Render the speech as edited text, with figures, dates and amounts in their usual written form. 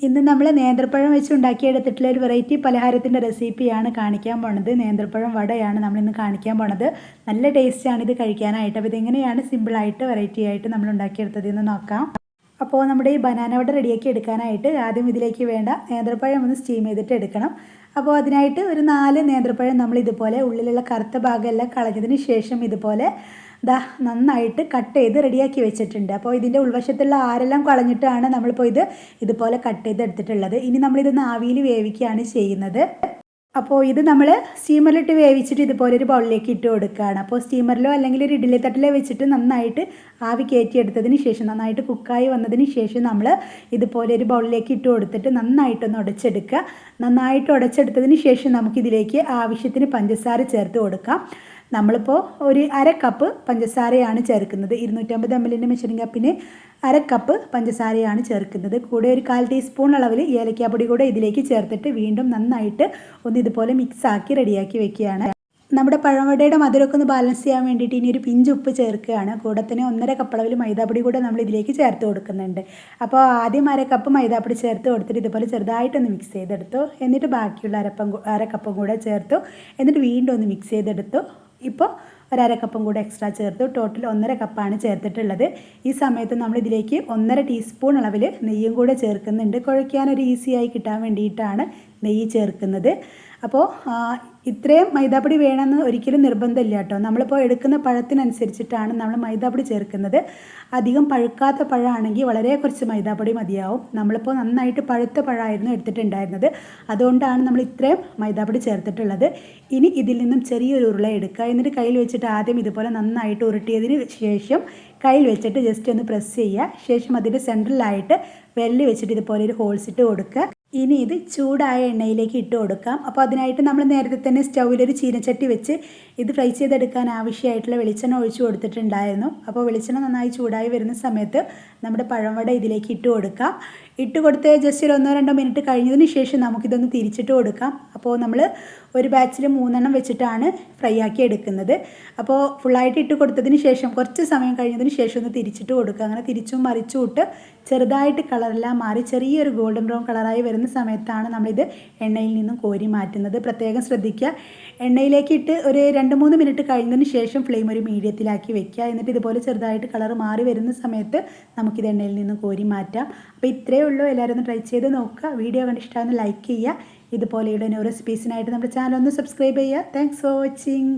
ഇന്ന് നമ്മൾ നേന്ത്രപ്പഴം വെച്ച് ഉണ്ടാക്കിയെടുത്തിട്ടുള്ള ഒരു വെറൈറ്റി പലഹാരത്തിൻ്റെ റെസിപ്പിയാണ് കാണിക്കാൻ പോണത്. നേന്ത്രപ്പഴം വടയാണ് നമ്മളിന്ന് കാണിക്കാൻ പോണത്. നല്ല ടേസ്റ്റാണ് ഇത് കഴിക്കാനായിട്ട്. അപ്പോൾ ഇതെങ്ങനെയാണ് സിമ്പിളായിട്ട് വെറൈറ്റി ആയിട്ട് നമ്മൾ ഉണ്ടാക്കിയെടുത്തതെന്ന് നോക്കാം. അപ്പോൾ നമ്മുടെ ഈ ബനാന വട റെഡിയാക്കി എടുക്കാനായിട്ട് ആദ്യം ഇതിലേക്ക് വേണ്ട നേന്ത്രപ്പഴം ഒന്ന് സ്റ്റീം ചെയ്തിട്ട് എടുക്കണം. അപ്പോൾ അതിനായിട്ട് ഒരു 4 നേന്ത്രപ്പഴം നമ്മൾ ഇതുപോലെ ഉള്ളിലുള്ള കറുത്ത ഭാഗമെല്ലാം കളഞ്ഞതിന് ശേഷം ഇതുപോലെ നന്നായിട്ട് കട്ട് ചെയ്ത് റെഡിയാക്കി വെച്ചിട്ടുണ്ട്. അപ്പോൾ ഇതിൻ്റെ ഉൾവശത്തുള്ള ആരെല്ലാം കളഞ്ഞിട്ടാണ് നമ്മളിപ്പോൾ ഇതുപോലെ കട്ട് ചെയ്ത് എടുത്തിട്ടുള്ളത്. ഇനി നമ്മളിതൊന്ന് ആവിയിൽ വേവിക്കുകയാണ് ചെയ്യുന്നത്. അപ്പോൾ ഇത് നമ്മൾ സ്റ്റീമറിലിട്ട് വേവിച്ചിട്ട് ഇതുപോലെ ഒരു ബൗളിലേക്ക് ഇട്ട് കൊടുക്കുകയാണ്. അപ്പോൾ സ്റ്റീമറിലോ അല്ലെങ്കിൽ ഒരു ഇഡ്ഡലി തട്ടിലോ വെച്ചിട്ട് നന്നായിട്ട് ആവി കയറ്റിയെടുത്തതിന് ശേഷം നന്നായിട്ട് കുക്കായി വന്നതിന് ശേഷം നമ്മൾ ഇതുപോലെ ഒരു ബൗളിലേക്ക് ഇട്ട് കൊടുത്തിട്ട് നന്നായിട്ടൊന്ന് ഉടച്ചെടുക്കുക. നന്നായിട്ട് ഉടച്ചെടുത്തതിന് ശേഷം നമുക്കിതിലേക്ക് ആവശ്യത്തിന് പഞ്ചസാര ചേർത്ത് കൊടുക്കാം. നമ്മളിപ്പോൾ ഒരു 1/2 കപ്പ് പഞ്ചസാരയാണ് ചേർക്കുന്നത്. 250 ml മെഷറിംഗ് കപ്പിന് 1/2 കപ്പ് പഞ്ചസാരയാണ് ചേർക്കുന്നത്. കൂടെ ഒരു 1/4 ടീസ്പൂൺ അളവിൽ ഏലക്കാപ്പൊടി കൂടെ ഇതിലേക്ക് ചേർത്തിട്ട് വീണ്ടും നന്നായിട്ട് ഒന്ന് ഇതുപോലെ മിക്സാക്കി റെഡിയാക്കി വെക്കുകയാണ്. നമ്മുടെ പഴവടയുടെ മധുരമൊക്കെ ഒന്ന് ബാലൻസ് ചെയ്യാൻ വേണ്ടിയിട്ട് ഇനി ഒരു പിഞ്ച് ഉപ്പ് ചേർക്കുകയാണ്. കൂടെ തന്നെ 1/2 കപ്പ് അളവിൽ മൈദാപ്പൊടി കൂടെ നമ്മൾ ഇതിലേക്ക് ചേർത്ത് കൊടുക്കുന്നുണ്ട്. അപ്പോൾ ആദ്യം 1/2 കപ്പ് മൈദാപ്പൊടി ചേർത്ത് കൊടുത്തിട്ട് ഇതുപോലെ ചെറുതായിട്ടൊന്ന് മിക്സ് ചെയ്തെടുത്തു. എന്നിട്ട് ബാക്കിയുള്ള 1/2 കപ്പും കൂടെ ചേർത്തു. എന്നിട്ട് വീണ്ടും ഒന്ന് മിക്സ് ചെയ്തെടുത്തു. ഇപ്പോൾ 1/2 കപ്പും കൂടെ എക്സ്ട്രാ ചേർത്തു. ടോട്ടൽ 1/2 കപ്പാണ് ചേർത്തിട്ടുള്ളത്. ഈ സമയത്ത് നമ്മൾ ഇതിലേക്ക് 1/2 ടീസ്പൂൺ അളവിൽ നെയ്യും കൂടെ ചേർക്കുന്നുണ്ട്. കുഴയ്ക്കാനൊരു ഈസിയായി കിട്ടാൻ വേണ്ടിയിട്ടാണ് നെയ്യ് ചേർക്കുന്നത്. അപ്പോൾ ഇത്രയും മൈദാപ്പൊടി വേണമെന്ന് ഒരിക്കലും നിർബന്ധമില്ല കേട്ടോ. നമ്മളിപ്പോൾ എടുക്കുന്ന പഴത്തിനനുസരിച്ചിട്ടാണ് നമ്മൾ മൈദാപ്പൊടി ചേർക്കുന്നത്. അധികം പഴുക്കാത്ത പഴമാണെങ്കിൽ വളരെ കുറച്ച് മൈദാപ്പൊടി മതിയാവും. നമ്മളിപ്പോൾ നന്നായിട്ട് പഴുത്ത പഴമായിരുന്നു എടുത്തിട്ടുണ്ടായിരുന്നത്. അതുകൊണ്ടാണ് നമ്മൾ ഇത്രയും മൈദാപ്പൊടി ചേർത്തിട്ടുള്ളത്. ഇനി ഇതിൽ നിന്നും ചെറിയൊരു ഉരുള എടുക്കുക. എന്നിട്ട് കയ്യിൽ വെച്ചിട്ട് ആദ്യം ഇതുപോലെ നന്നായിട്ട് ഉരുട്ടിയതിന് ശേഷം കയ്യിൽ വെച്ചിട്ട് ജസ്റ്റ് ഒന്ന് പ്രസ് ചെയ്യുക. ശേഷം അതിൻ്റെ സെൻട്രലായിട്ട് വെല്ലി വെച്ചിട്ട് ഇതുപോലെ ഒരു ഹോൾസ് ഇട്ട് കൊടുക്കുക. ഇനി ഇത് ചൂടായ എണ്ണയിലേക്ക് ഇട്ട് കൊടുക്കാം. അപ്പോൾ അതിനായിട്ട് നമ്മൾ നേരത്തെ തന്നെ സ്റ്റൗവിലൊരു ചീനച്ചട്ടി വെച്ച് ഇത് ഫ്രൈ ചെയ്തെടുക്കാൻ ആവശ്യമായിട്ടുള്ള വെളിച്ചെണ്ണ ഒഴിച്ചു കൊടുത്തിട്ടുണ്ടായിരുന്നു. അപ്പോൾ വെളിച്ചെണ്ണ നന്നായി ചൂടായി വരുന്ന സമയത്ത് നമ്മുടെ പഴംവട ഇതിലേക്ക് ഇട്ട് കൊടുക്കാം. ഇട്ട് കൊടുത്ത് ജസ്റ്റ് ഒരു 1-2 മിനിറ്റ് കഴിഞ്ഞതിന് ശേഷം നമുക്കിതൊന്ന് തിരിച്ചിട്ട് കൊടുക്കാം. അപ്പോൾ നമ്മൾ ഒരു ബാച്ചിൽ 3 വെച്ചിട്ടാണ് ഫ്രൈ ആക്കി എടുക്കുന്നത്. അപ്പോൾ ഫുള്ളായിട്ട് ഇട്ട് കൊടുത്തതിന് ശേഷം കുറച്ച് സമയം കഴിഞ്ഞതിന് ശേഷം ഒന്ന് തിരിച്ചിട്ട് കൊടുക്കുക. അങ്ങനെ തിരിച്ചും മറിച്ചും ഇട്ട് ചെറുതായിട്ട് കളറെല്ലാം മാറി ചെറിയൊരു ഗോൾഡൻ ബ്രൗൺ കളറായി വരുന്ന സമയത്താണ് നമ്മളിത് എണ്ണയിൽ നിന്നും കോരി മാറ്റുന്നത്. പ്രത്യേകം ശ്രദ്ധിക്കുക. എണ്ണയിലേക്ക് ഇട്ട് ഒരു 2-3 മിനിറ്റ് കഴിഞ്ഞതിന് ശേഷം ഫ്ലെയിം ഒരു മീഡിയത്തിലാക്കി വെക്കുക. എന്നിട്ട് ഇതുപോലെ ചെറുതായിട്ട് കളർ മാറി വരുന്ന സമയത്ത് നമുക്കിത് എണ്ണയിൽ നിന്നും കോരി മാറ്റാം. അപ്പോൾ ഇത്രയേ ഉള്ളൂ. എല്ലാവരും ഒന്ന് ട്രൈ ചെയ്ത് നോക്കുക. വീഡിയോ കണ്ട് ഇഷ്ടമാണെന്ന് ലൈക്ക് ചെയ്യുക. ഇതുപോലെയുള്ള ന്യൂ റെസിപ്പീസിനായിട്ട് നമ്മുടെ ചാനൽ ഒന്ന് സബ്സ്ക്രൈബ് ചെയ്യുക. Thanks for watching.